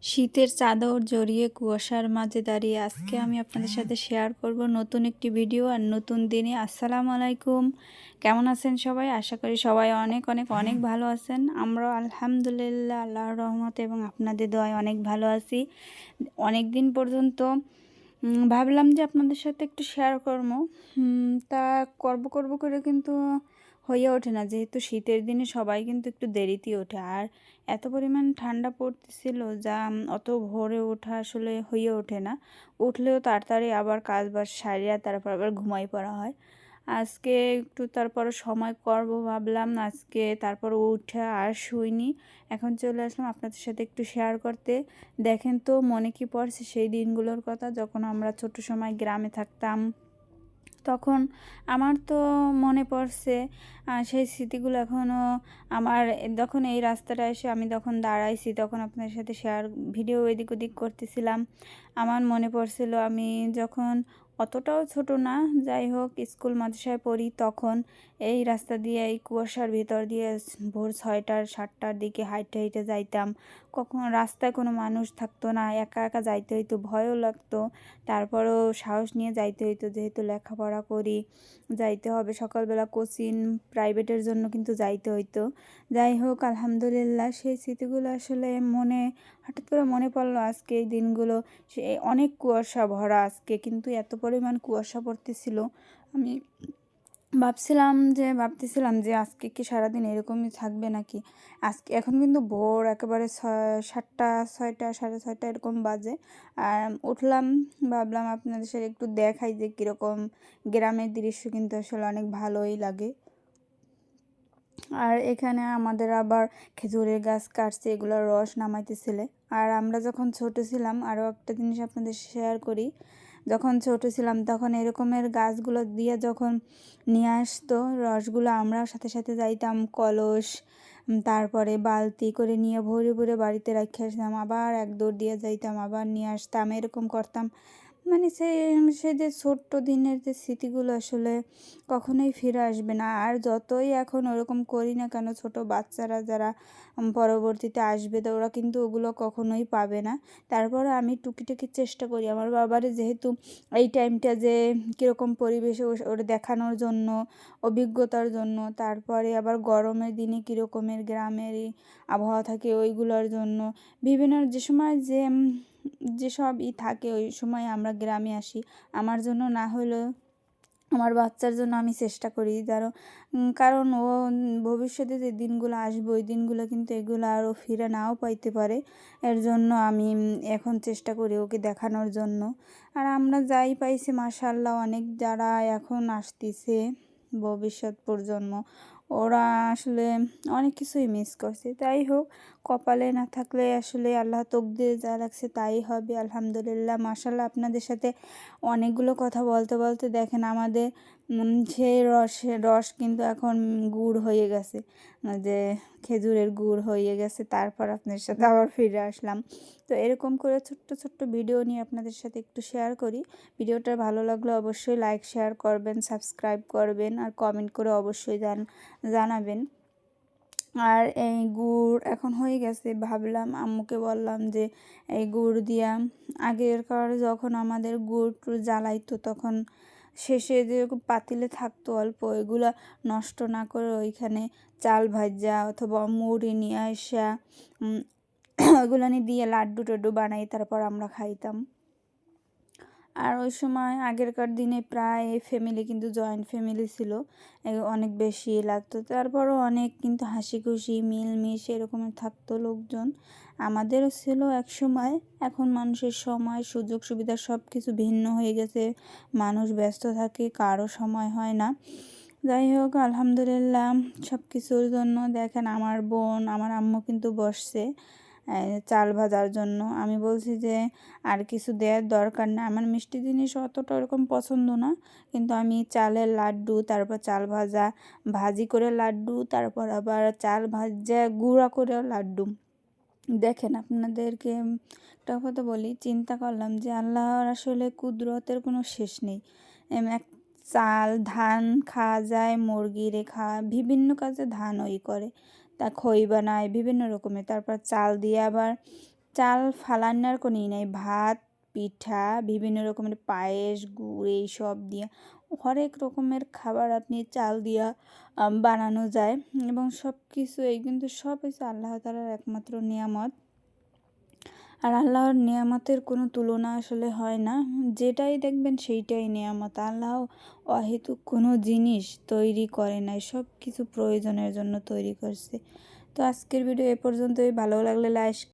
শীতের চাদর জড়িয়ে কুয়াশার মাঝে দাঁড়িয়ে আজকে আমি আপনাদের সাথে শেয়ার করব নতুন একটি ভিডিও আর নতুন দিনে। আসসালামু আলাইকুম, কেমন আছেন সবাই? আশা করি সবাই অনেক অনেক অনেক ভালো আছেন। আমরাও আলহামদুলিল্লাহ আল্লাহর রহমতে এবং আপনাদের দোয়ায় অনেক ভালো আছি। অনেক দিন পর্যন্ত ভাবলাম যে আপনাদের সাথে একটু শেয়ার করবো, তা করব করে কিন্তু হয়ে ওঠে না, যেহেতু শীতের দিনে সবাই কিন্তু একটু দেরিতেই ওঠে। আর এত পরিমাণ ঠান্ডা পড়তেছিল যা অত ভোরে ওঠা আসলে হয়ে ওঠে না। উঠলেও তাড়াতাড়ি আবার কাজ বাজ সারিয়া তারপর আবার ঘুমাই পড়া হয়। আজকে একটু তারপর সময় করব ভাবলাম, আজকে তারপর উঠে আর শুইনি। এখন চলে আসলাম আপনাদের সাথে একটু শেয়ার করতে। দেখেন তো মনে কি পড়ছে সেই দিনগুলোর কথা, যখন আমরা ছোট সময় গ্রামে থাকতাম। তখন আমার তো মনে পড়ছে সেই স্মৃতিগুলো এখনও আমার। যখন এই রাস্তাটা এসে আমি তখন দাঁড়াইছি, তখন আপনার সাথে শেয়ার ভিডিও এদিক ওদিক করতেছিলাম। আমার মনে পড়ছিল আমি যখন অতটাও ছোট না, যাই হোক স্কুল মাদ্রাসায় পড়ি, তখন এই রাস্তা দিয়ে এই কুয়াশার ভিতর দিয়ে ভোর 6টার 7টার দিকে হাইটে হাইটে যাইতাম। কখন রাস্তায় কোনো মানুষ থাকতো না, একা একা যাইতে হইতো, ভয়ও লাগতো। তারপরেও সাহস নিয়ে যাইতে হইতো, যেহেতু লেখাপড়া করি, যাইতে হবে। সকালবেলা কোচিং প্রাইভেটের জন্য কিন্তু যাইতে হইতো। যাই হোক আলহামদুলিল্লাহ, সেই স্মৃতিগুলো আসলে হঠাৎ করে মনে পড়লো আজকে এই দিনগুলো। সে অনেক কুয়াশা ভরা, আজকে কিন্তু এত পরিমাণ কুয়াশা পড়তেছিল। আমি ভাবতেছিলাম যে আজকে কি সারাদিন এরকমই থাকবে নাকি। আজকে এখন কিন্তু ভোর একেবারে 7টা 6টা 6:30 এরকম বাজে। আর উঠলাম, ভাবলাম আপনাদের সাথে একটু দেখাই যে কীরকম গ্রামের দৃশ্য, কিন্তু আসলে অনেক ভালোই লাগে। আর এখানে আমাদের আবার খেজুরের গাছ কাটছে, এগুলোর রস নামাইতেছিলে। আর আমরা যখন ছোট ছিলাম, আরও একটা জিনিস আপনাদের শেয়ার করি, যখন ছোট ছিলাম তখন এরকমের গাছগুলো দিয়ে যখন নিয়ে আসতো রসগুলো, আমরা সাথে সাথে যাইতাম কলস, তারপরে বালতি করে নিয়ে ভরে ভরে বাড়িতে রেখে আসতাম, আবার এক দৌড় দিয়ে যাইতাম, আবার নিয়ে আসতাম, এরকম করতাম। মানে সে যে ছোট্ট দিনের যে স্মৃতিগুলো আসলে কখনোই ফিরে আসবে না। আর যতই এখন ওরকম করি না কেন, ছোট বাচ্চারা যারা পরবর্তীতে আসবে, তো ওরা কিন্তু ওগুলো কখনোই পাবে না। তারপরে আমি টুকিটাকি চেষ্টা করি আমার বাবারে, যেহেতু এই টাইমটা যে কীরকম পরিবেশে ওটা দেখানোর জন্য, অভিজ্ঞতার জন্য। তারপরে আবার গরমের দিনে কীরকমের গ্রামের আবহাওয়া থাকে ওইগুলোর জন্য, বিভিন্ন যে সময় যেসব থাকে ওই সময় আমরা গ্রামে আসি। আমার জন্য না হলেও আমার বাচ্চার জন্য আমি চেষ্টা করি, কারণ ও ভবিষ্যতে যে দিনগুলো আসবে ওই দিনগুলো কিন্তু এগুলো আরও ফিরে নাও পাইতে পারে। এর জন্য আমি এখন চেষ্টা করি ওকে দেখানোর জন্য। আর আমরা যাই পাইছি মাশাআল্লাহ, অনেক যারা এখন আসতেছে ভবিষ্যৎ প্রজন্ম, ওরা আসলে অনেক কিছুই মিস করছে। তাই হোক, কপালে না থাকলে আসলে আল্লাহ তকদিরে যা রাখছে তাই হবে। আলহামদুলিল্লাহ মাশাআল্লাহ, আপনাদের সাথে অনেকগুলো কথা বলতে বলতে দেখেন আমাদের সেই রস কিন্তু এখন গুড় হয়ে গেছে, যে খেজুরের গুড় হয়ে গেছে। তারপর আপনাদের সাথে আবার ফিরে আসলাম। তো এরকম করে ছোট্ট ছোট্ট ভিডিও নিয়ে আপনাদের সাথে একটু শেয়ার করি। ভিডিওটা ভালো লাগলে অবশ্যই লাইক শেয়ার করবেন, সাবস্ক্রাইব করবেন, আর কমেন্ট করে অবশ্যই জানাবেন। আর এই গুড় এখন হয়ে গেছে, ভাবলাম আম্মুকে বললাম যে এই গুড় দিয়া, আগেরকার যখন আমাদের গুড় জ্বালাইতো তখন শেষে যে পাতিলে থাকতো অল্প, এগুলা নষ্ট না করে ওইখানে চাল ভাজা অথবা মুড়ি নিয়ে আসা ওইগুলো দিয়ে লাড্ডু টাড্ডু বানাই তারপর আমরা খাইতাম। আর ওই সময় আগেরকার দিনে প্রায় ফ্যামিলি কিন্তু জয়েন্ট ফ্যামিলি ছিল, অনেক বেশি লাগতো। তারপরও অনেক কিন্তু হাসি খুশি মিলমিশ এরকমের থাকতো লোকজন। আমাদেরও ছিল এক সময়। এখন মানুষের সময় সুযোগ সুবিধা সব কিছু ভিন্ন হয়ে গেছে, মানুষ ব্যস্ত থাকে, কারো সময় হয় না। যাই হোক আলহামদুলিল্লাহ, সব কিছুর জন্য দেখেন আমার বোন আমার আম্মু কিন্তু বসছে চাল ভাজার জন্য। আমি বলছি যে আর কিছু দেওয়ার দরকার না, আমার মিষ্টি জিনিস অতটা ওরকম পছন্দ না, কিন্তু আমি চালের লাড্ডু, তারপর চাল ভাজা ভাজি করে লাড্ডু, তারপর আবার চাল ভাজা গুঁড়া করেও লাড্ডু। দেখেন আপনাদেরকে একটা কথা বলি, চিন্তা করলাম যে আল্লাহর আসলে কুদরতের কোনো শেষ নেই। এক চাল ধান খাওয়া যায়, মুরগিরে খাওয়া, বিভিন্ন কাজে ধান ওই করে, তা খই বানায় বিভিন্ন রকমের। তারপর চাল দিয়ে আবার চাল ফালান্নার কোনই নাই, ভাত, পিঠা, বিভিন্ন রকমের পায়েস, গুড় এইসব দিয়ে হরেক রকমের খাবার আপনি চাল দিয়া বানানো যায় এবং সব কিছু এই কিন্তু সব হচ্ছে আল্লাহ তাআলার একমাত্র নিয়ামত। আর আল্লাহর নিয়ামতের কোনো তুলনা আসলে হয় না, যেটাই দেখবেন সেইটাই নিয়ামত। আল্লাহ অহেতুক কোনো জিনিস তৈরি করে নাই, সব কিছু প্রয়োজনের জন্য তৈরি করছে। তো আজকের ভিডিও এ পর্যন্তই। ভালো লাগলে লাইক